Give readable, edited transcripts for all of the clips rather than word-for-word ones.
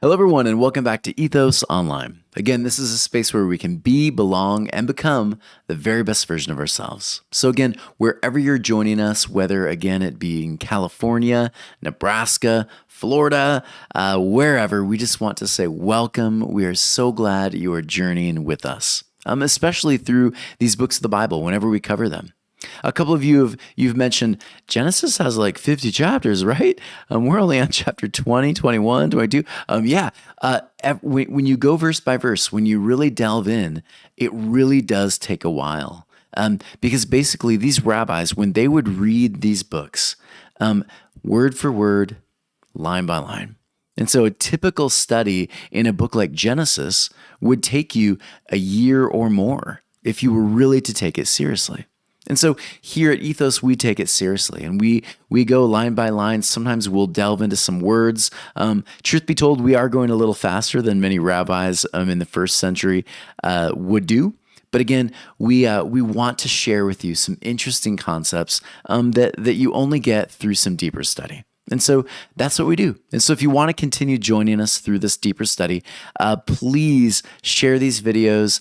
Hello, everyone, and welcome back to Ethos Online. Again, this is a space where we can be, belong, and become the very best version of ourselves. So again, wherever you're joining us, whether again it be in California, Nebraska, Florida, wherever, we just want to say welcome. We are so glad you are journeying with us, especially through these books of the Bible whenever we cover them. A couple of you've mentioned Genesis has like 50 chapters, right? We're only on chapter 20, 21, 22. When you go verse by verse, when you really delve in, it really does take a while. Because basically these rabbis, when they would read these books, word for word, line by line. And so a typical study in a book like Genesis would take you a year or more if you were really to take it seriously. And so here at Ethos, we take it seriously and we go line by line. Sometimes we'll delve into some words. Truth be told, we are going a little faster than many rabbis in the first century would do. But again, we want to share with you some interesting concepts that you only get through some deeper study. And so that's what we do. And so if you want to continue joining us through this deeper study, please share these videos,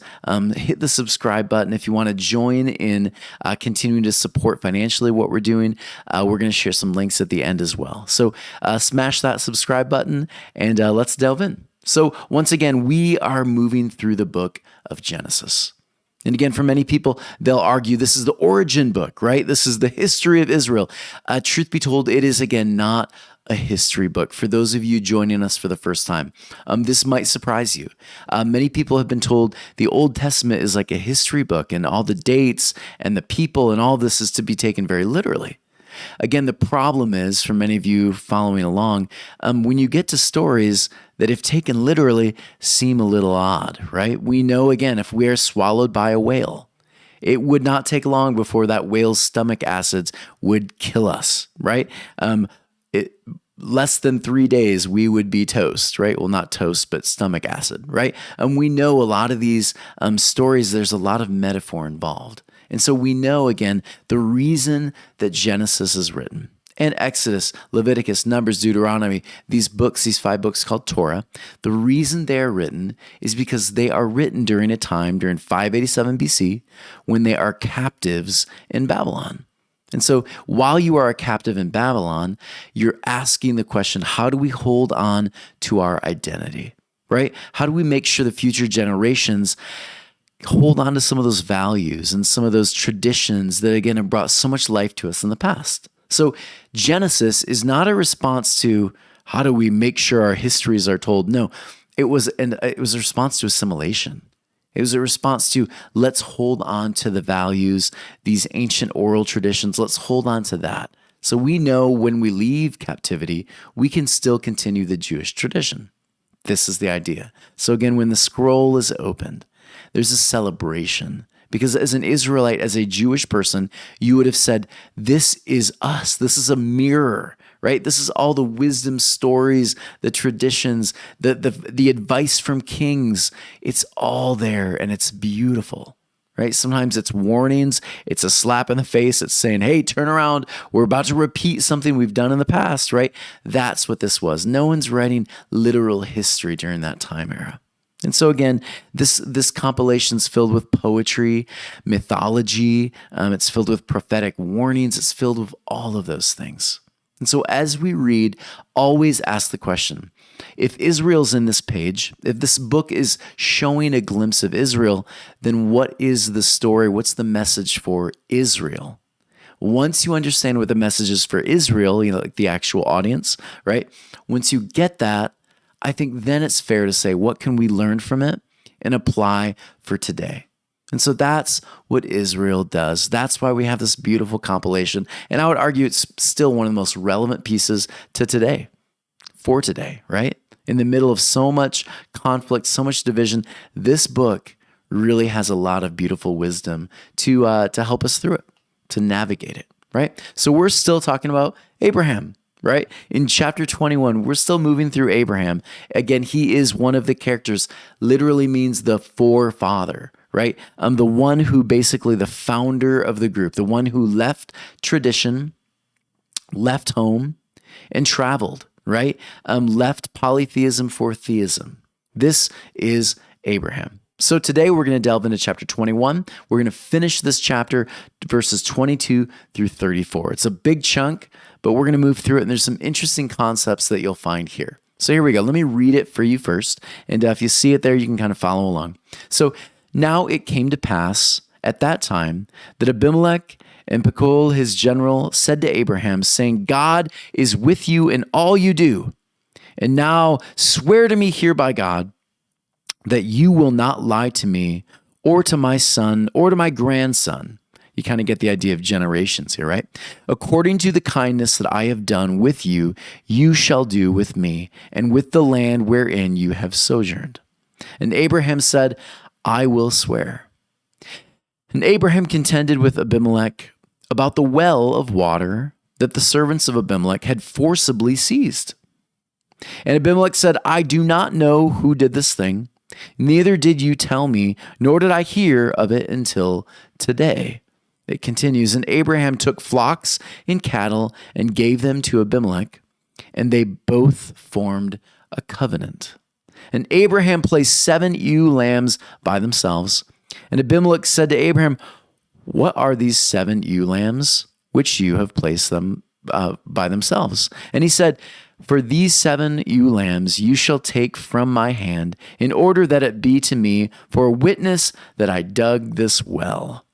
hit the subscribe button. If you want to join in continuing to support financially what we're doing, we're going to share some links at the end as well. So smash that subscribe button and let's delve in. So once again, we are moving through the book of Genesis. And again, for many people, they'll argue this is the origin book, right? This is the history of Israel. Truth be told, it is, again, not a history book. For those of you joining us for the first time, this might surprise you. Many people have been told the Old Testament is like a history book and all the dates and the people and all this is to be taken very literally. Again, the problem is, for many of you following along, when you get to stories that, if taken literally, seem a little odd, right? We know, again, if we are swallowed by a whale, it would not take long before that whale's stomach acids would kill us, right? Less than 3 days, we would be toast, right? Well, not toast, but stomach acid, right? And we know a lot of these stories, there's a lot of metaphor involved. And so we know, again, the reason that Genesis is written, and Exodus, Leviticus, Numbers, Deuteronomy, these books, these 5 books called Torah, the reason they are written is because they are written during a time, during 587 BC, when they are captives in Babylon. And so while you are a captive in Babylon, you're asking the question, how do we hold on to our identity, right? How do we make sure the future generations hold on to some of those values and some of those traditions that, again, have brought so much life to us in the past? So Genesis is not a response to how do we make sure our histories are told. No, it was a response to assimilation. It was a response to let's hold on to the values, these ancient oral traditions. Let's hold on to that. So we know when we leave captivity, we can still continue the Jewish tradition. This is the idea. So again, when the scroll is opened, there's a celebration. Because as an Israelite, as a Jewish person, you would have said, this is us. This is a mirror, right? This is all the wisdom stories, the traditions, the advice from kings. It's all there and it's beautiful, right? Sometimes it's warnings. It's a slap in the face. It's saying, hey, turn around. We're about to repeat something we've done in the past, right? That's what this was. No one's writing literal history during that time era. And so again, this compilation is filled with poetry, mythology, it's filled with prophetic warnings, it's filled with all of those things. And so as we read, always ask the question, if Israel's in this page, if this book is showing a glimpse of Israel, then what is the story? What's the message for Israel? Once you understand what the message is for Israel, like the actual audience, right? Once you get that, I think then it's fair to say, what can we learn from it and apply for today? And so that's what Israel does. That's why we have this beautiful compilation. And I would argue it's still one of the most relevant pieces to today, for today, right? In the middle of so much conflict, so much division, this book really has a lot of beautiful wisdom to help us through it, to navigate it, right? So we're still talking about Abraham. Right? In chapter 21, we're still moving through Abraham. Again, he is one of the characters, literally means the forefather, right? The one who basically the founder of the group, the one who left tradition, left home, and traveled. right? Left polytheism for theism. This is Abraham. So today we're going to delve into chapter 21. We're going to finish this chapter, verses 22 through 34. It's a big chunk, but we're going to move through it, and there's some interesting concepts that you'll find here. So here we go. Let me read it for you first, and if you see it there, you can kind of follow along. So now it came to pass at that time that Abimelech and Pekol, his general, said to Abraham, saying, God is with you in all you do. And now swear to me here by God that you will not lie to me or to my son or to my grandson. You kind of get the idea of generations here, right? According to the kindness that I have done with you, you shall do with me and with the land wherein you have sojourned. And Abraham said, I will swear. And Abraham contended with Abimelech about the well of water that the servants of Abimelech had forcibly seized. And Abimelech said, I do not know who did this thing. Neither did you tell me, nor did I hear of it until today. It continues, and Abraham took flocks and cattle and gave them to Abimelech, and they both formed a covenant. And Abraham placed 7 ewe lambs by themselves. And Abimelech said to Abraham, what are these 7 ewe lambs which you have placed them by themselves? And he said, for these 7 ewe lambs you shall take from my hand, in order that it be to me for a witness that I dug this well.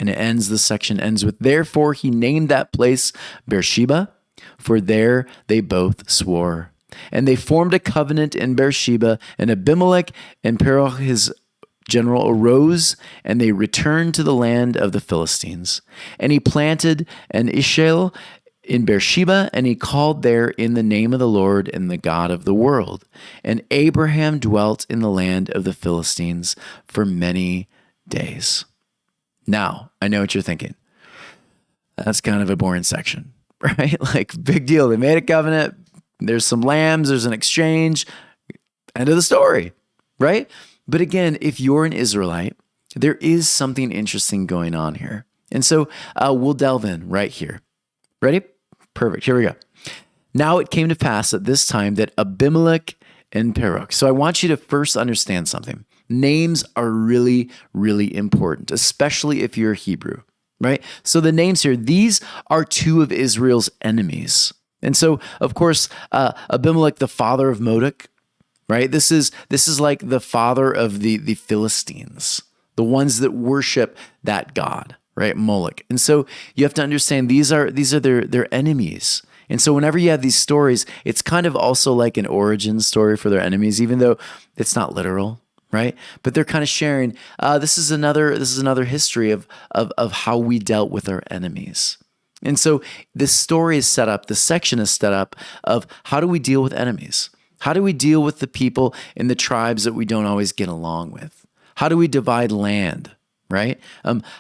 And this section ends with, therefore he named that place Beersheba, for there they both swore. And they formed a covenant in Beersheba, and Abimelech and Pekol his general arose, and they returned to the land of the Philistines. And he planted an Ishmael in Beersheba, and he called there in the name of the Lord and the God of the world. And Abraham dwelt in the land of the Philistines for many days. Now, I know what you're thinking. That's kind of a boring section, right? Like, big deal. They made a covenant. There's some lambs. There's an exchange. End of the story, right? But again, if you're an Israelite, there is something interesting going on here. And so we'll delve in right here. Ready? Perfect. Here we go. Now it came to pass at this time that Abimelech and Pekol. So I want you to first understand something. Names are really, really important, especially if you're Hebrew, right? So the names here, these are 2 of Israel's enemies. And so, of course, Abimelech, the father of Moloch, right? This is like the father of the Philistines, the ones that worship that god, right? Moloch. And so you have to understand these are their enemies. And so whenever you have these stories, it's kind of also like an origin story for their enemies, even though it's not literal, right? But they're kind of sharing, this is another history of how we dealt with our enemies. And so this story is set up, the section is set up of how do we deal with enemies? How do we deal with the people in the tribes that we don't always get along with? How do we divide land, right?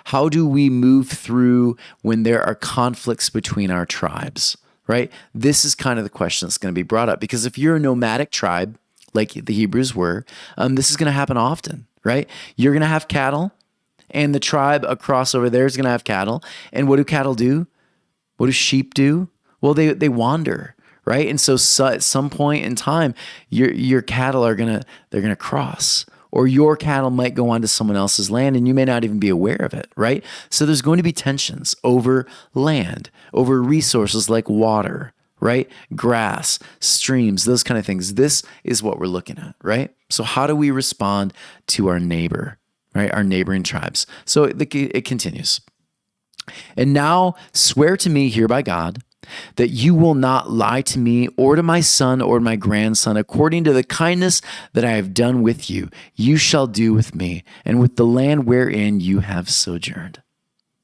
How do we move through when there are conflicts between our tribes, right? This is kind of the question that's going to be brought up, because if you're a nomadic tribe, like the Hebrews were, this is going to happen often, right? You're going to have cattle, and the tribe across over there is going to have cattle. And what do cattle do? What do sheep do? Well, they wander, right? And so at some point in time, your cattle they're gonna cross, or your cattle might go onto someone else's land, and you may not even be aware of it, right? So there's going to be tensions over land, over resources like water, right? Grass, streams, those kind of things. This is what we're looking at, right? So how do we respond to our neighbor, right? Our neighboring tribes. So it continues. And now swear to me here by God that you will not lie to me or to my son or my grandson, according to the kindness that I have done with you, you shall do with me and with the land wherein you have sojourned.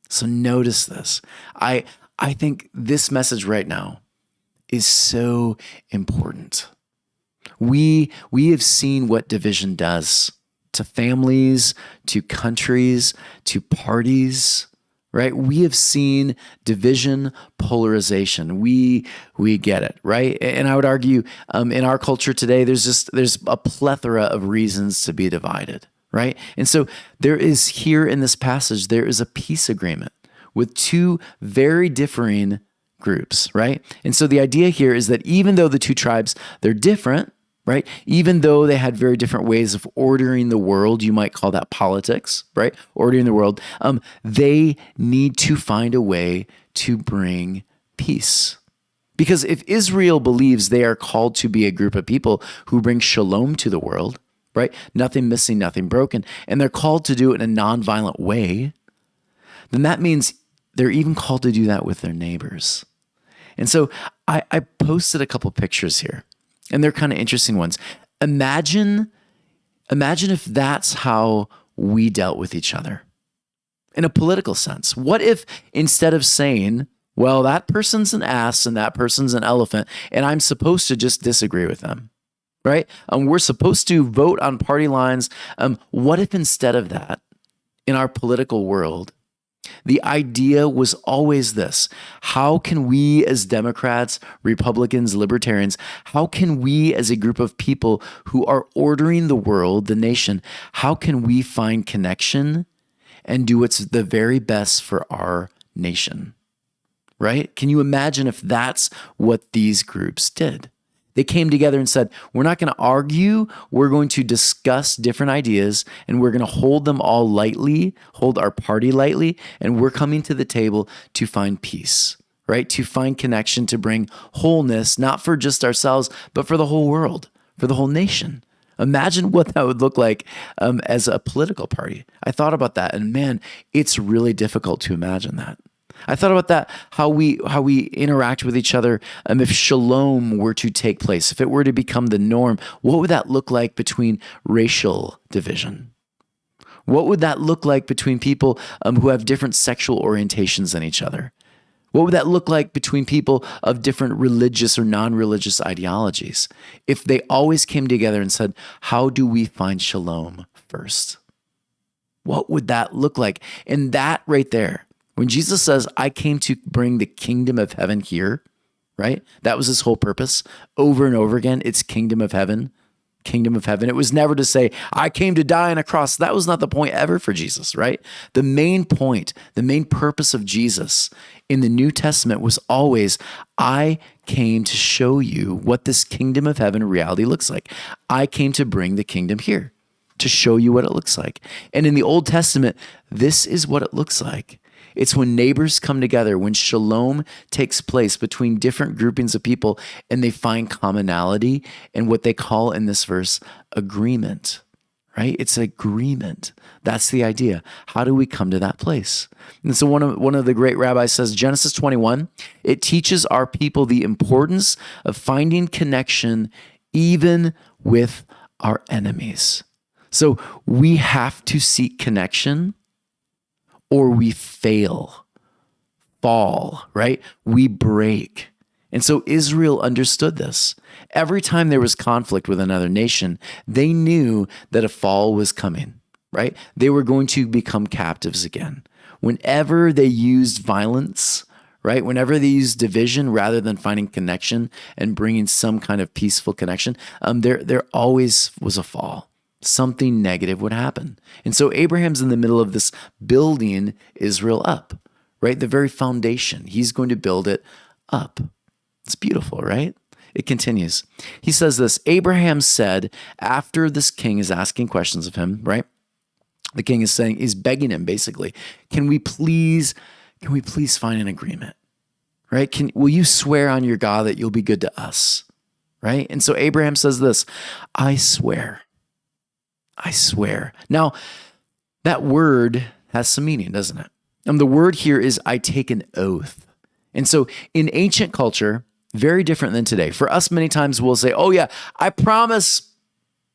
So notice this. I think this message right now is so important. We have seen what division does to families, to countries, to parties, right? We have seen division, polarization. We get it, right? And I would argue in our culture today, there's a plethora of reasons to be divided, right? And so there is here in this passage, there is a peace agreement with 2 very differing groups, right? And so the idea here is that even though the two tribes, they're different, right? Even though they had very different ways of ordering the world, you might call that politics, right? Ordering the world, they need to find a way to bring peace. Because if Israel believes they are called to be a group of people who bring shalom to the world, right? Nothing missing, nothing broken, and they're called to do it in a nonviolent way, then that means they're even called to do that with their neighbors. And so I posted a couple pictures here, and they're kind of interesting ones. Imagine if that's how we dealt with each other in a political sense. What if instead of saying, well, that person's an ass and that person's an elephant, and I'm supposed to just disagree with them, right? We're supposed to vote on party lines. What if instead of that, in our political world, the idea was always this: how can we as Democrats, Republicans, Libertarians, how can we as a group of people who are ordering the world, the nation, how can we find connection and do what's the very best for our nation? Right? Can you imagine if that's what these groups did? They came together and said, we're not going to argue. We're going to discuss different ideas, and we're going to hold them all lightly, hold our party lightly, and we're coming to the table to find peace, right? To find connection, to bring wholeness, not for just ourselves, but for the whole world, for the whole nation. Imagine what that would look like as a political party. I thought about that, and man, it's really difficult to imagine that. I thought about that, how we interact with each other. If shalom were to take place, if it were to become the norm, what would that look like between racial division? What would that look like between people who have different sexual orientations than each other? What would that look like between people of different religious or non-religious ideologies? If they always came together and said, how do we find shalom first? What would that look like? And that right there, when Jesus says, I came to bring the kingdom of heaven here, right? That was his whole purpose. Over and over again, it's kingdom of heaven, kingdom of heaven. It was never to say, I came to die on a cross. That was not the point ever for Jesus, right? The main point, the main purpose of Jesus in the New Testament was always, I came to show you what this kingdom of heaven reality looks like. I came to bring the kingdom here, to show you what it looks like. And in the Old Testament, this is what it looks like. It's when neighbors come together, when shalom takes place between different groupings of people, and they find commonality and what they call in this verse agreement, right? It's agreement. That's the idea. How do we come to that place? And so one of the great rabbis says, Genesis 21, it teaches our people the importance of finding connection even with our enemies. So we have to seek connection, or we fall, right? We break. And so Israel understood this. Every time there was conflict with another nation, they knew that a fall was coming, right? They were going to become captives again. Whenever they used violence, right? Whenever they used division rather than finding connection and bringing some kind of peaceful connection, there always was a fall. Something negative would happen. And so Abraham's in the middle of this building Israel up, right? The very foundation. He's going to build it up. It's beautiful, right? It continues. He says this, Abraham said, after this king is asking questions of him, right? The king is saying, he's begging him basically, can we please find an agreement, right? Will you swear on your God that you'll be good to us, right? And so Abraham says this, I swear. Now, that word has some meaning, doesn't it? The word here is I take an oath. And so in ancient culture, very different than today. For us, many times we'll say, oh yeah, I promise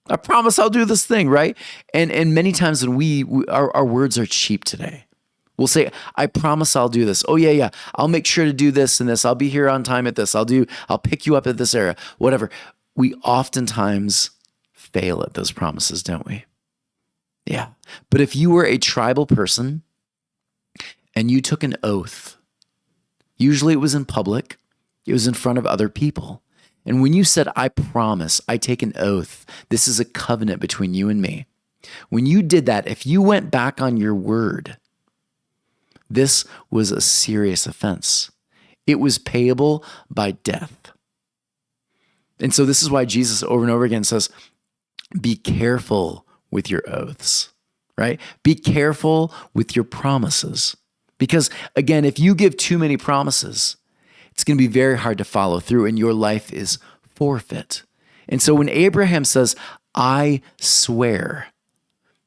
I'll do this thing, right? And many times when our words are cheap today. We'll say, I promise I'll do this. Oh yeah, I'll make sure to do this and this. I'll be here on time at this. I'll pick you up at this area, whatever. We oftentimes fail at those promises, don't we? Yeah. But if you were a tribal person and you took an oath, usually it was in public, it was in front of other people. And when you said, I promise, I take an oath, this is a covenant between you and me. When you did that, if you went back on your word, this was a serious offense. It was payable by death. And so this is why Jesus over and over again says, be careful with your oaths, right? Be careful with your promises. Because again, if you give too many promises, it's going to be very hard to follow through and your life is forfeit. And so when Abraham says, I swear,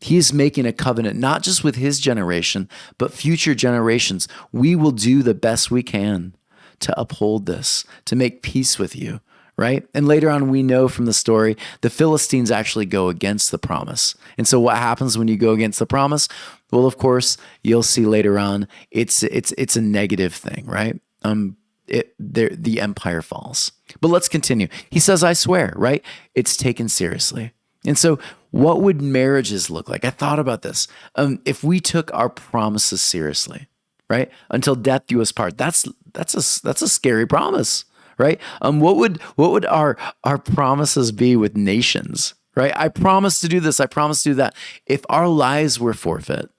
he is making a covenant, not just with his generation, but future generations. We will do the best we can to uphold this, to make peace with you, right? And later on, we know from the story, the Philistines actually go against the promise. And so what happens when you go against the promise? Well, of course, you'll see later on, it's a negative thing, right? The empire falls. But let's continue. He says, I swear, right? It's taken seriously. And so what would marriages look like? I thought about this. If we took our promises seriously, right? Until death do us part. That's a scary promise, right? What would our promises be with nations, right? I promise to do this. I promise to do that. If our lives were forfeit,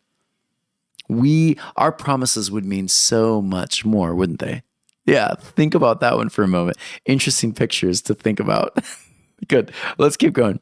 our promises would mean so much more, wouldn't they? Yeah, think about that one for a moment. Interesting pictures to think about. Good. Let's keep going.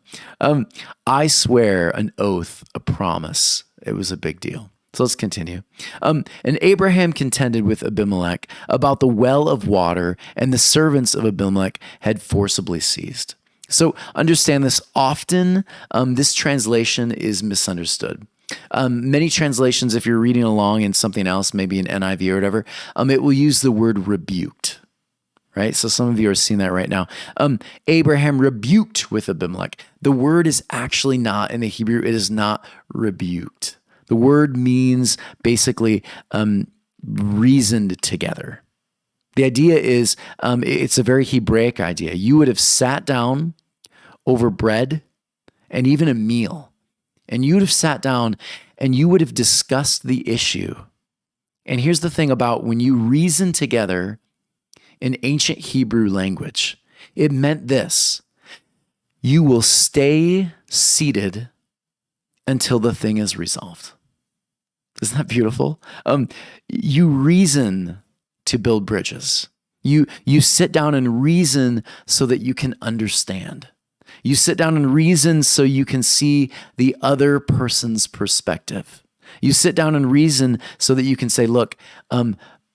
I swear, an oath, a promise. It was a big deal. So let's continue. And Abraham contended with Abimelech about the well of water, and the servants of Abimelech had forcibly seized. So understand this. Often, this translation is misunderstood. Many translations, if you're reading along in something else, maybe an NIV or whatever, it will use the word rebuked. Right? So some of you are seeing that right now. Abraham rebuked with Abimelech. The word is actually not, in the Hebrew, it is not rebuked. The word means basically reasoned together. The idea is, it's a very Hebraic idea. You would have sat down over bread and even a meal, and you would have sat down and you would have discussed the issue. And here's the thing about when you reason together, in ancient Hebrew language, it meant this: you will stay seated until the thing is resolved. Isn't that beautiful? You reason to build bridges. You sit down and reason so that you can understand. You sit down and reason so you can see the other person's perspective. You sit down and reason so that you can say, look,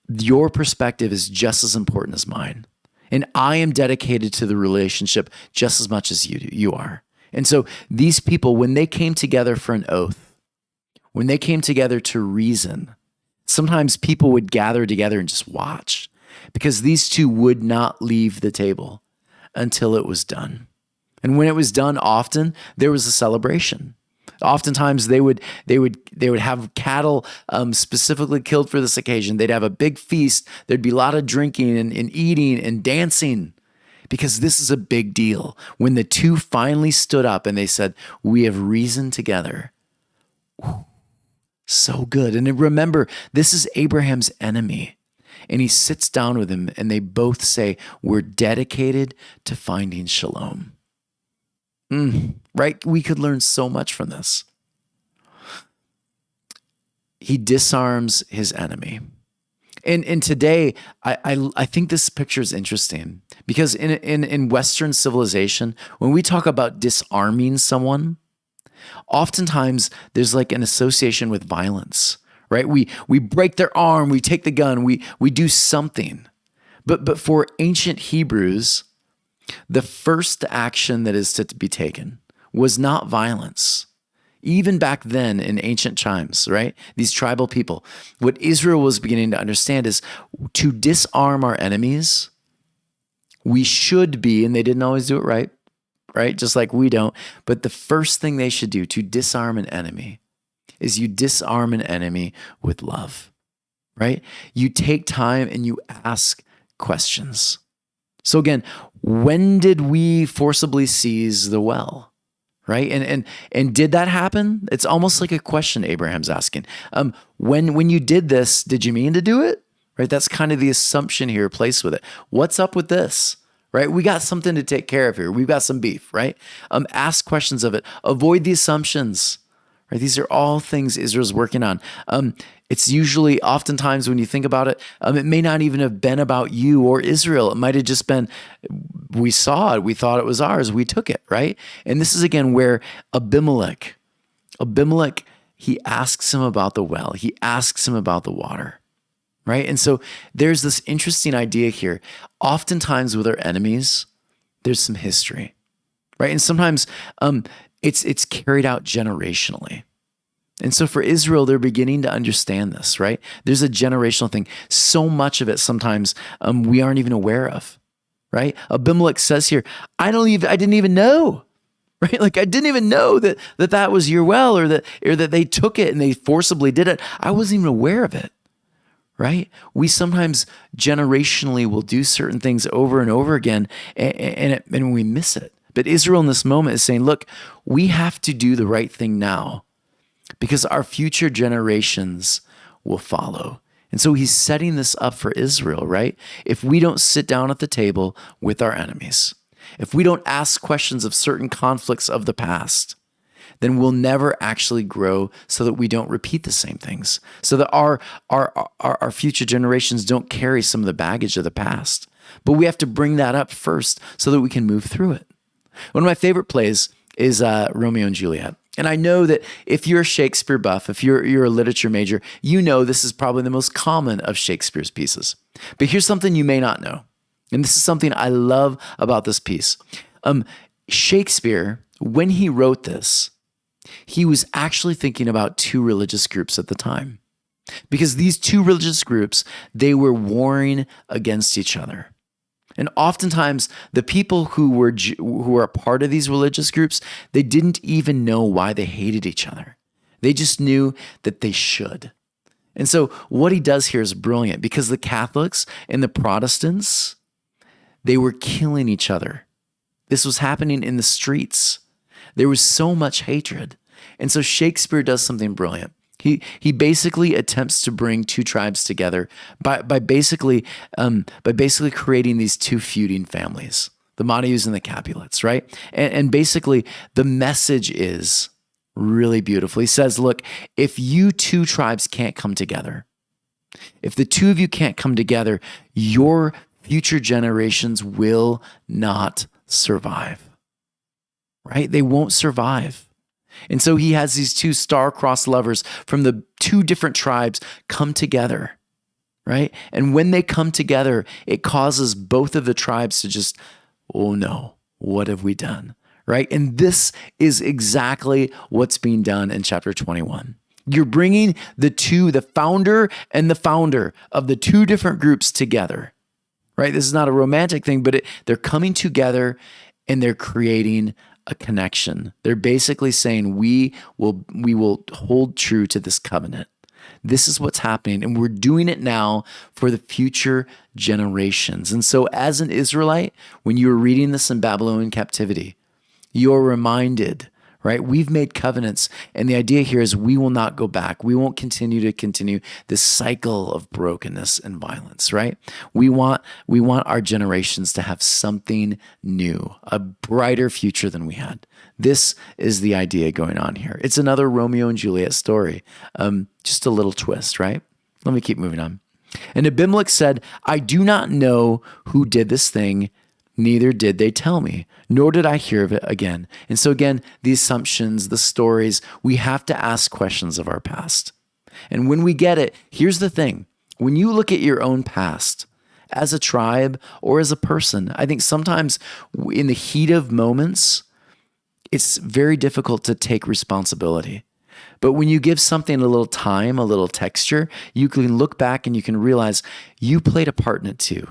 your perspective is just as important as mine. And I am dedicated to the relationship just as much as you are. And so these people, when they came together for an oath, when they came together to reason, sometimes people would gather together and just watch, because these two would not leave the table until it was done. And when it was done, often there was a celebration. Oftentimes they would have cattle specifically killed for this occasion. They'd have a big feast. There'd be a lot of drinking and eating and dancing, because this is a big deal. When the two finally stood up and they said, we have reasoned together. Whew, so good. And remember, this is Abraham's enemy. And he sits down with him and they both say, we're dedicated to finding shalom. Right? We could learn so much from this. He disarms his enemy. And today, I think this picture is interesting, because in Western civilization, when we talk about disarming someone, oftentimes there's like an association with violence, right? We break their arm, we take the gun, we do something. But for ancient Hebrews, the first action that is to be taken was not violence. Even back then in ancient times, right? These tribal people, what Israel was beginning to understand is to disarm our enemies, we should be, and they didn't always do it right? Just like we don't. But the first thing they should do to disarm an enemy is you disarm an enemy with love, right? You take time and you ask questions. So again, when did we forcibly seize the well, right? And did that happen? It's almost like a question Abraham's asking. When you did this, did you mean to do it? Right? That's kind of the assumption here placed with it. What's up with this? Right? We got something to take care of here. We've got some beef, right? Ask questions of it. Avoid the assumptions. Right? These are all things Israel's working on. It's usually, oftentimes when you think about it, it may not even have been about you or Israel. It might have just been, we saw it, we thought it was ours, we took it, right? And this is again where Abimelech, he asks him about the well. He asks him about the water, right? And so there's this interesting idea here. Oftentimes with our enemies, there's some history, right? And sometimes it's carried out generationally. And so for Israel, they're beginning to understand this, right? There's a generational thing. So much of it sometimes we aren't even aware of, right? Abimelech says here, I didn't even know, right? Like I didn't even know that was your well, or that they took it and they forcibly did it. I wasn't even aware of it, right? We sometimes generationally will do certain things over and over again, and we miss it. But Israel in this moment is saying, look, we have to do the right thing now, because our future generations will follow. And so he's setting this up for Israel, right? If we don't sit down at the table with our enemies, if we don't ask questions of certain conflicts of the past, then we'll never actually grow, so that we don't repeat the same things, so that our future generations don't carry some of the baggage of the past. But we have to bring that up first so that we can move through it. One of my favorite plays is Romeo and Juliet. And I know that if you're a Shakespeare buff, if you're a literature major, you know this is probably the most common of Shakespeare's pieces. But here's something you may not know. And this is something I love about this piece. Shakespeare, when he wrote this, he was actually thinking about two religious groups at the time. Because these two religious groups, they were warring against each other. And oftentimes, the people who were a part of these religious groups, they didn't even know why they hated each other. They just knew that they should. And so what he does here is brilliant, because the Catholics and the Protestants, they were killing each other. This was happening in the streets. There was so much hatred. And so Shakespeare does something brilliant. He basically attempts to bring two tribes together by basically creating these two feuding families, the Montagues and the Capulets, right? And basically the message is really beautiful. He says, look, if you two tribes can't come together, if the two of you can't come together, your future generations will not survive, right? They won't survive. And so he has these two star-crossed lovers from the two different tribes come together, right? And when they come together, it causes both of the tribes to just, oh no, what have we done, right? And this is exactly what's being done in chapter 21. You're bringing the founder and the founder of the two different groups together, right? This is not a romantic thing, but they're coming together and they're creating a connection. They're basically saying we will hold true to this covenant. This is what's happening, and we're doing it now for the future generations. And so as an Israelite, when you were reading this in Babylonian captivity, you're reminded, right? We've made covenants, and the idea here is we will not go back. We won't continue this cycle of brokenness and violence, right? We want our generations to have something new, a brighter future than we had. This is the idea going on here. It's another Romeo and Juliet story, just a little twist, right? Let me keep moving on. And Abimelech said, I do not know who did this thing, neither did they tell me, nor did I hear of it again. And so again, the assumptions, the stories, we have to ask questions of our past. And when we get it, here's the thing. When you look at your own past, as a tribe or as a person, I think sometimes in the heat of moments, it's very difficult to take responsibility. But when you give something a little time, a little texture, you can look back and you can realize you played a part in it too.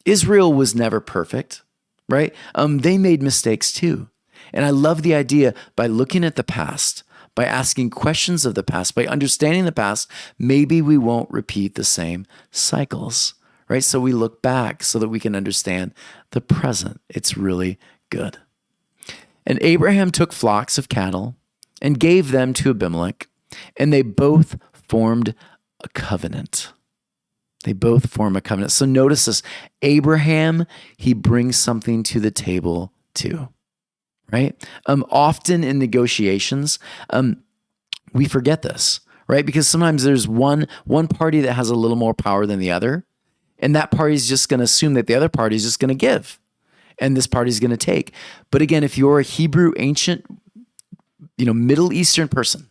Israel was never perfect, right? They made mistakes too. And I love the idea by looking at the past, by asking questions of the past, by understanding the past, maybe we won't repeat the same cycles, right? So we look back so that we can understand the present. It's really good. And Abraham took flocks of cattle and gave them to Abimelech, and they both formed a covenant. They both form a covenant. So notice this. Abraham, he brings something to the table too, right? Often in negotiations, we forget this, right? Because sometimes there's one party that has a little more power than the other, and that party is just going to assume that the other party is just going to give, and this party is going to take. But again, if you're a Hebrew, ancient, Middle Eastern person,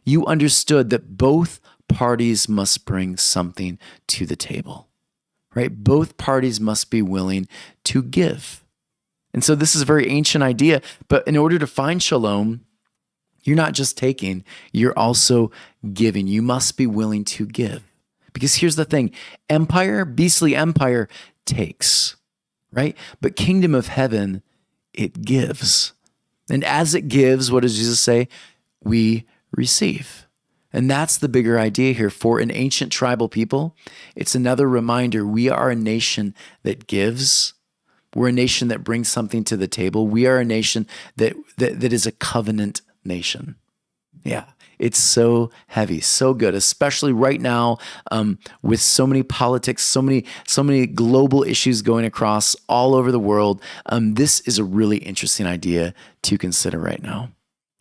you understood that both parties must bring something to the table, right? Both parties must be willing to give. And so this is a very ancient idea, but in order to find shalom, you're not just taking, you're also giving. You must be willing to give. Because here's the thing, beastly empire takes, right? But kingdom of heaven, it gives. And as it gives, what does Jesus say? We receive. And that's the bigger idea here. For an ancient tribal people, it's another reminder we are a nation that gives. We're a nation that brings something to the table. We are a nation that is a covenant nation. Yeah, it's so heavy, so good, especially right now with so many politics, so many global issues going across all over the world. This is a really interesting idea to consider right now.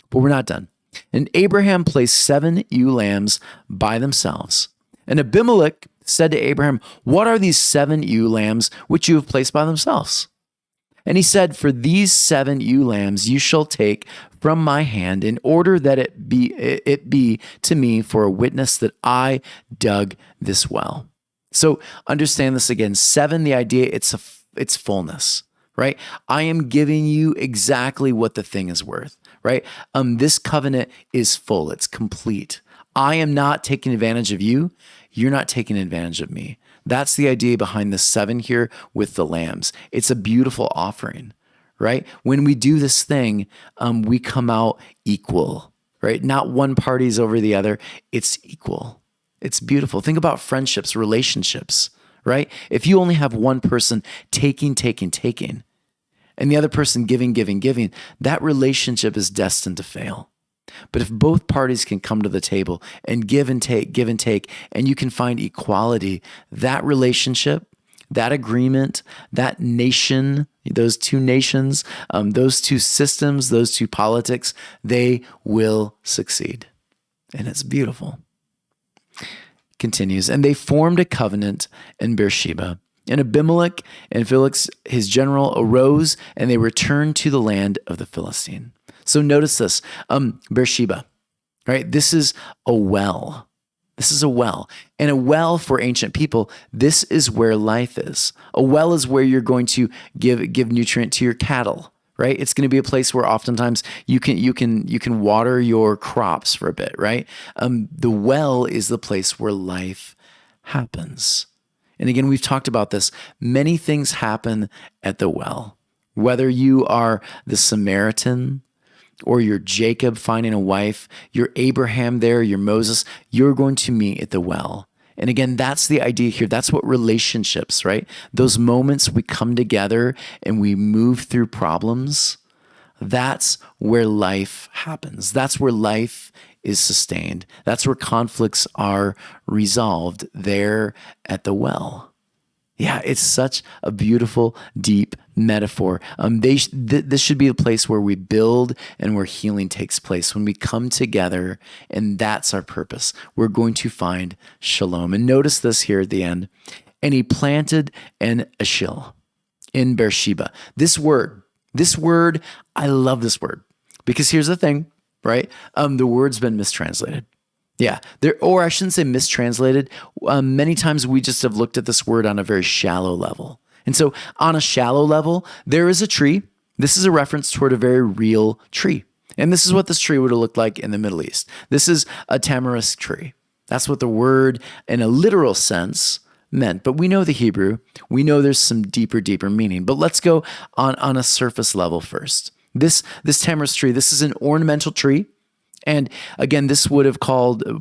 But we're not done. And Abraham placed 7 ewe lambs by themselves. And Abimelech said to Abraham, "What are these 7 ewe lambs which you have placed by themselves?" And he said, "For these 7 ewe lambs you shall take from my hand, in order that it be to me for a witness that I dug this well." So understand this again. 7, the idea, it's fullness, right? I am giving you exactly what the thing is worth, right? This covenant is full. It's complete. I am not taking advantage of you. You're not taking advantage of me. That's the idea behind the 7 here with the lambs. It's a beautiful offering, right? When we do this thing, we come out equal, right? Not one party's over the other. It's equal. It's beautiful. Think about friendships, relationships, right? If you only have one person taking, and the other person giving, that relationship is destined to fail. But if both parties can come to the table and give and take, and you can find equality, that relationship, that agreement, that nation, those 2 nations, those 2 systems, those 2 politics, they will succeed. And it's beautiful. Continues, and they formed a covenant in Beersheba. And Abimelech and Felix, his general, arose, and they returned to the land of the Philistine. So notice this, Beersheba, right? This is a well. This is a well. And a well for ancient people, this is where life is. A well is where you're going to give nutrient to your cattle, right? It's going to be a place where oftentimes you can water your crops for a bit, right? The well is the place where life happens. And again, we've talked about this. Many things happen at the well. Whether you are the Samaritan, or you're Jacob finding a wife, you're Abraham there, you're Moses, you're going to meet at the well. And again, that's the idea here. That's what relationships, right? Those moments we come together and we move through problems, that's where life happens. That's where life is sustained. That's where conflicts are resolved, there at the well. Yeah, it's such a beautiful, deep metaphor. This should be a place where we build and where healing takes place. When we come together, and that's our purpose, we're going to find shalom. And notice this here at the end. And he planted an ashil in Beersheba. This word, I love this word. Because here's the thing, right? The word's been mistranslated. Yeah, or I shouldn't say mistranslated. Many times we just have looked at this word on a very shallow level. And so on a shallow level, there is a tree. This is a reference toward a very real tree. And this is what this tree would have looked like in the Middle East. This is a tamarisk tree. That's what the word in a literal sense meant. But we know the Hebrew. We know there's some deeper meaning. But let's go on a surface level first. This tamarisk tree, this is an ornamental tree. And again, this would have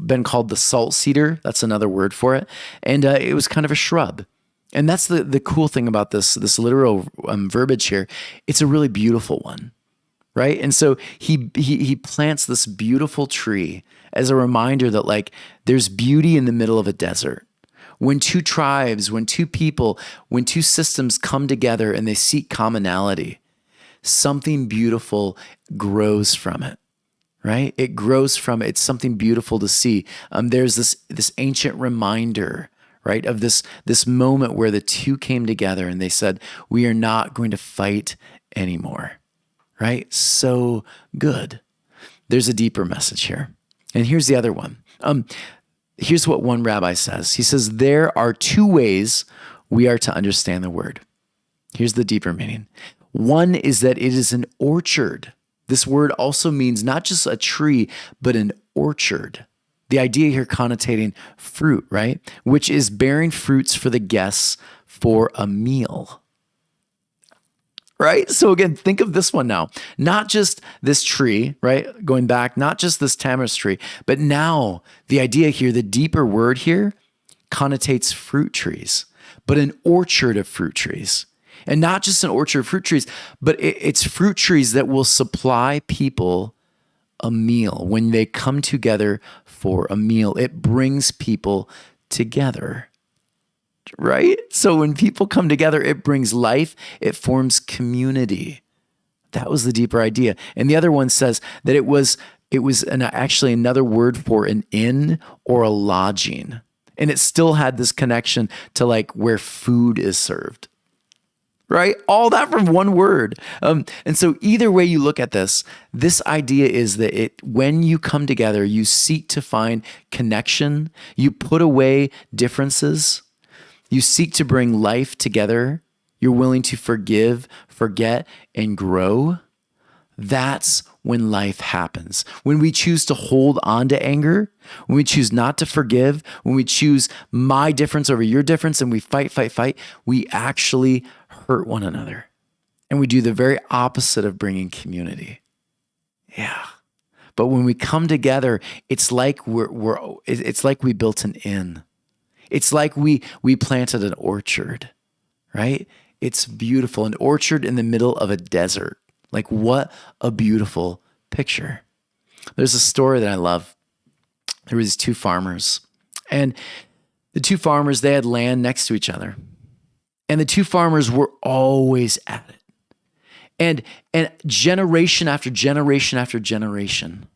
been called the salt cedar. That's another word for it. And it was kind of a shrub. And that's the cool thing about this literal verbiage here. It's a really beautiful one, right? And so he plants this beautiful tree as a reminder that like there's beauty in the middle of a desert. When 2 tribes, when 2 people, when 2 systems come together and they seek commonality, something beautiful grows from it. right? It grows from it. It's something beautiful to see. There's this ancient reminder, right, of this moment where the two came together and they said, we are not going to fight anymore, right? So good. There's a deeper message here. And here's the other one. Here's what one rabbi says. He says, there are two ways we are to understand the word. Here's the deeper meaning. One is that it is an orchard. This word also means not just a tree, but an orchard. The idea here connotating fruit, right? Which is bearing fruits for the guests for a meal. Right? So again, think of this one now. Not just this tree, right? Going back, not just this tamarisk tree, but now the idea here, the deeper word here connotates fruit trees, but an orchard of fruit trees. And not just an orchard of fruit trees, but it's fruit trees that will supply people a meal. When they come together for a meal, it brings people together. Right? So when people come together, it brings life, it forms community. That was the deeper idea. And the other one says that it was actually another word for an inn or a lodging. And it still had this connection to like where food is served. Right? All that from one word. And so either way you look at this idea is that when you come together, you seek to find connection, you put away differences, you seek to bring life together. You're willing to forgive, forget, and grow. That's when life happens. When we choose to hold on to anger, when we choose not to forgive, when we choose my difference over your difference and we fight, we actually hurt one another. And we do the very opposite of bringing community. Yeah. But when we come together, it's like it's like we built an inn. It's like we planted an orchard, right? It's beautiful. An orchard in the middle of a desert. Like what a beautiful picture. There's a story that I love. There was two farmers. And the two farmers, they had land next to each other. And the two farmers were always at it. And generation after generation after generation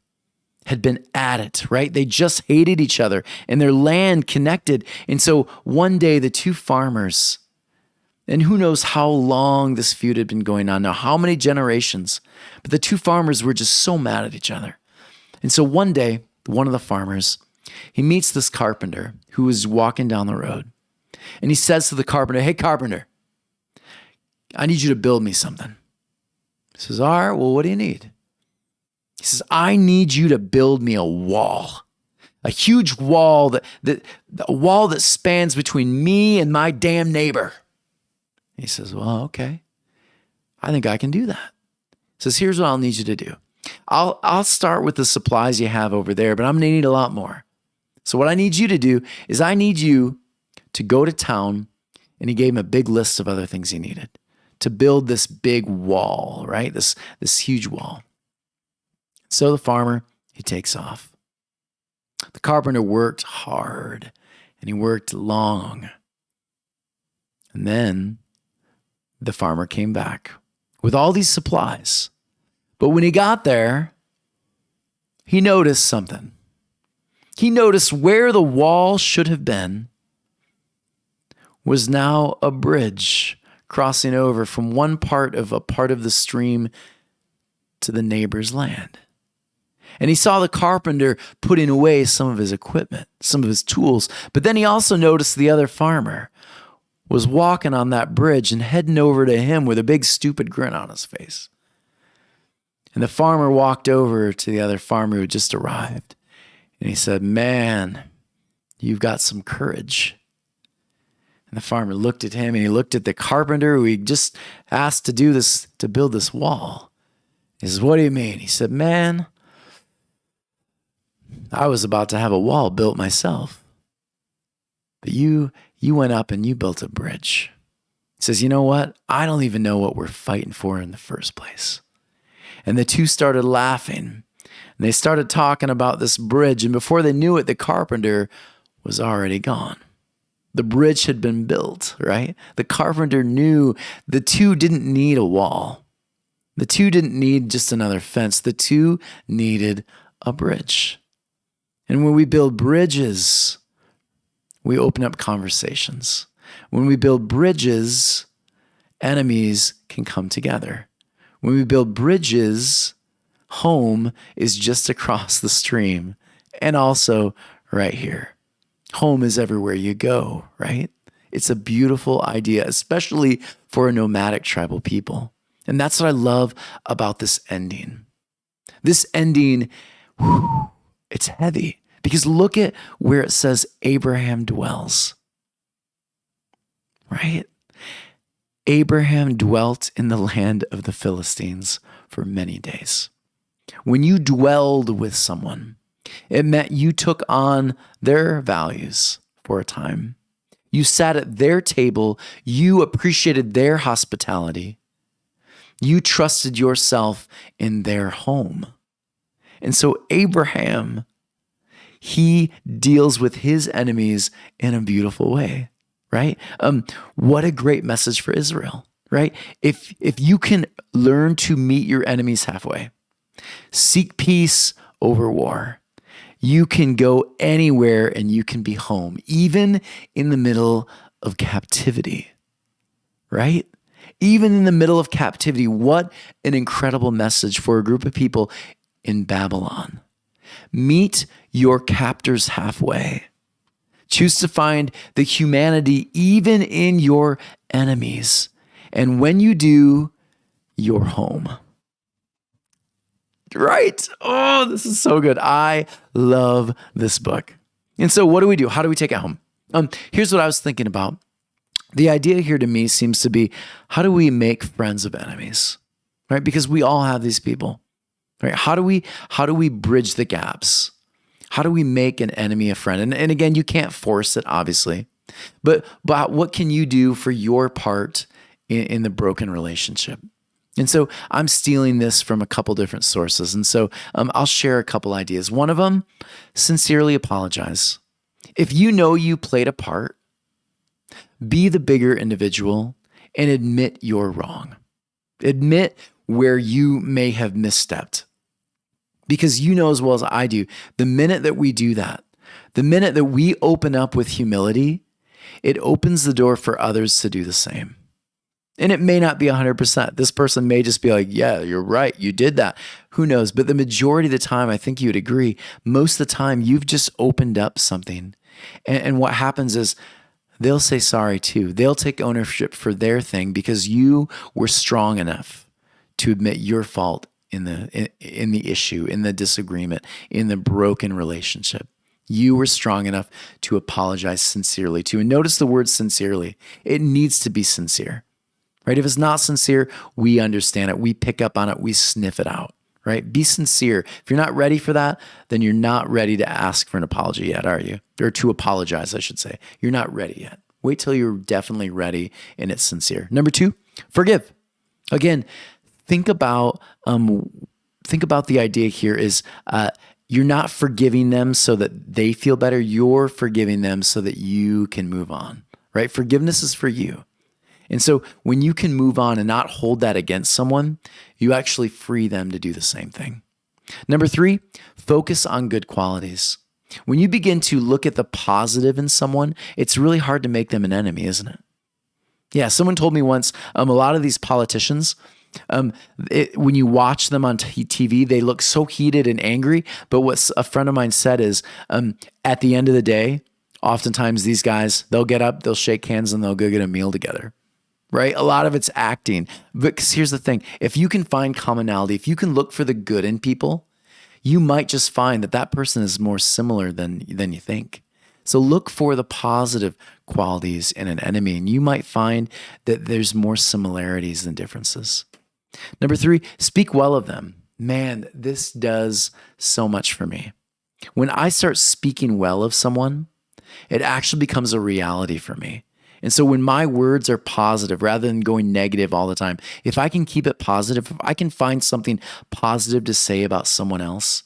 had been at it, right? They just hated each other and their land connected. And so one day the two farmers, and who knows how long this feud had been going on now, how many generations, but the two farmers were just so mad at each other. And so one day, one of the farmers, he meets this carpenter who was walking down the road. And he says to the carpenter, hey, carpenter, I need you to build me something. He says, all right, well, what do you need? He says, I need you to build me a wall, a huge wall, a wall that spans between me and my damn neighbor. He says, well, okay, I think I can do that. He says, here's what I'll need you to do. I'll start with the supplies you have over there, but I'm going to need a lot more. So what I need you to do is I need you to go to town, and he gave him a big list of other things he needed to build this big wall, right? This huge wall. So the farmer, he takes off. The carpenter worked hard and he worked long. And then the farmer came back with all these supplies. But when he got there, he noticed something. He noticed where the wall should have been was now a bridge crossing over from one part of the stream to the neighbor's land. And he saw the carpenter putting away some of his equipment, some of his tools. But then he also noticed the other farmer was walking on that bridge and heading over to him with a big stupid grin on his face. And the farmer walked over to the other farmer who had just arrived. And he said, man, you've got some courage. And the farmer looked at him and he looked at the carpenter who he just asked to do this, to build this wall. He says, what do you mean? He said, man, I was about to have a wall built myself. But you went up and you built a bridge. He says, you know what? I don't even know what we're fighting for in the first place. And the two started laughing. And they started talking about this bridge. And before they knew it, the carpenter was already gone. The bridge had been built, right? The carpenter knew the two didn't need a wall. The two didn't need just another fence. The two needed a bridge. And when we build bridges, we open up conversations. When we build bridges, enemies can come together. When we build bridges, home is just across the stream and also right here. Home is everywhere you go, right? It's a beautiful idea, especially for a nomadic tribal people. And that's what I love about this ending. This ending, it's heavy because look at where it says Abraham dwells, right? Abraham dwelt in the land of the Philistines for many days. When you dwelled with someone, it meant you took on their values for a time. You sat at their table. You appreciated their hospitality. You trusted yourself in their home. And so Abraham, he deals with his enemies in a beautiful way, right? What a great message for Israel, right? If you can learn to meet your enemies halfway, seek peace over war, you can go anywhere and you can be home, even in the middle of captivity, right? Even in the middle of captivity, what an incredible message for a group of people in Babylon. Meet your captors halfway. Choose to find the humanity even in your enemies. And when you do, you're home. Right? Oh, this is so good. I love this book. And so what do? How do we take it home? Here's what I was thinking about. The idea here to me seems to be, how do we make friends of enemies? Right? Because we all have these people. Right? How do we bridge the gaps? How do we make an enemy a friend? And again, you can't force it, obviously. But what can you do for your part in the broken relationship? And so I'm stealing this from a couple different sources. And so I'll share a couple ideas. One of them, sincerely apologize. If you know you played a part, be the bigger individual and admit you're wrong. Admit where you may have misstepped. Because you know as well as I do, the minute that we do that, the minute that we open up with humility, it opens the door for others to do the same. And it may not be 100%. This person may just be like, yeah, you're right. You did that. Who knows? But the majority of the time, I think you would agree, most of the time you've just opened up something. And what happens is they'll say sorry too. They'll take ownership for their thing because you were strong enough to admit your fault in the issue, in the disagreement, in the broken relationship. You were strong enough to apologize sincerely to. And notice the word sincerely. It needs to be sincere. Right? If it's not sincere, we understand it. We pick up on it. We sniff it out, right? Be sincere. If you're not ready for that, then you're not ready to ask for an apology yet, are you? Or to apologize, I should say. You're not ready yet. Wait till you're definitely ready and it's sincere. Number 2, forgive. Again, think about the idea here is you're not forgiving them so that they feel better. You're forgiving them so that you can move on, right? Forgiveness is for you. And so when you can move on and not hold that against someone, you actually free them to do the same thing. Number 3, focus on good qualities. When you begin to look at the positive in someone, it's really hard to make them an enemy, isn't it? Yeah, someone told me once, a lot of these politicians, when you watch them on TV, they look so heated and angry. But what a friend of mine said is, at the end of the day, oftentimes these guys, they'll get up, they'll shake hands, and they'll go get a meal together. Right? A lot of it's acting. Because here's the thing. If you can find commonality, if you can look for the good in people, you might just find that person is more similar than you think. So look for the positive qualities in an enemy, and you might find that there's more similarities than differences. Number 3, speak well of them. Man, this does so much for me. When I start speaking well of someone, it actually becomes a reality for me. And so when my words are positive rather than going negative all the time, if I can keep it positive, if I can find something positive to say about someone else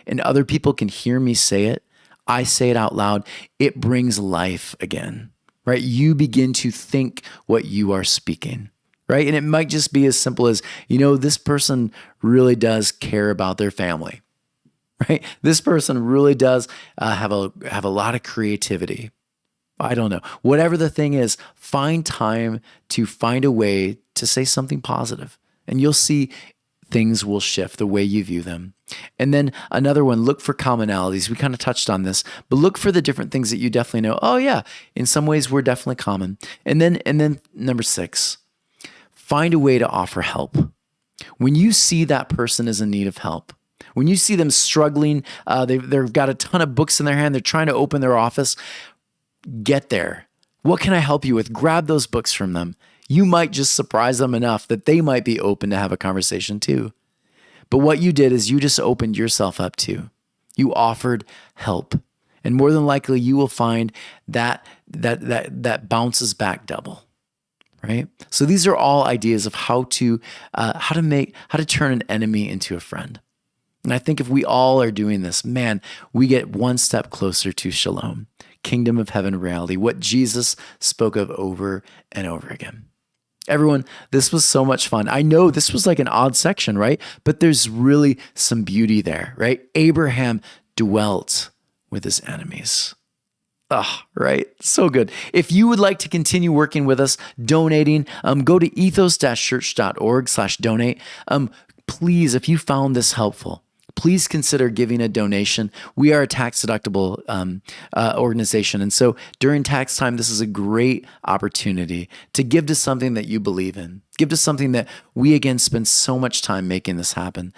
and other people can hear me say it, I say it out loud, it brings life again, right? You begin to think what you are speaking. right? And it might just be as simple as, this person really does care about their family, right? This person really does have a lot of creativity. I don't know. Whatever the thing is, find time to find a way to say something positive, and you'll see things will shift the way you view them. And then another one, look for commonalities. We kind of touched on this, but look for the different things that you definitely know. Oh yeah, in some ways we're definitely common. And then number 6, find a way to offer help. When you see that person is in need of help, when you see them struggling, they've got a ton of books in their hand, they're trying to open their office, get there. What can I help you with? Grab those books from them. You might just surprise them enough that they might be open to have a conversation too. But what you did is you just opened yourself up too. You offered help. And more than likely you will find that bounces back double. Right? So these are all ideas of how to turn an enemy into a friend. And I think if we all are doing this, man, we get one step closer to shalom, kingdom of heaven reality, what Jesus spoke of over and over again. Everyone, this was so much fun. I know this was like an odd section, right? But there's really some beauty there, right? Abraham dwelt with his enemies. Right? So good. If you would like to continue working with us, donating, go to ethos-church.org/donate. Please, if you found this helpful, please consider giving a donation. We are a tax-deductible organization. And so during tax time, this is a great opportunity to give to something that you believe in. Give to something that we, again, spend so much time making this happen.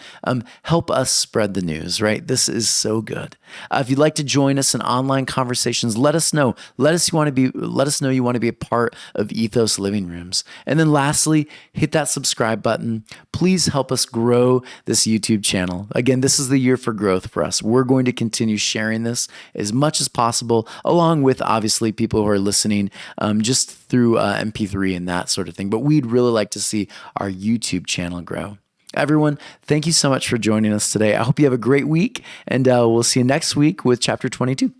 Help us spread the news, right? This is so good. If you'd like to join us in online conversations, let us know. Let us know you want to be a part of Ethos Living Rooms. And then lastly, hit that subscribe button. Please help us grow this YouTube channel. Again, this is the year for growth for us. We're going to continue sharing this as much as possible, along with obviously people who are listening just through MP3 and that sort of thing. But we'd really like to see our YouTube channel grow. Everyone, thank you so much for joining us today. I hope you have a great week, and we'll see you next week with chapter 22.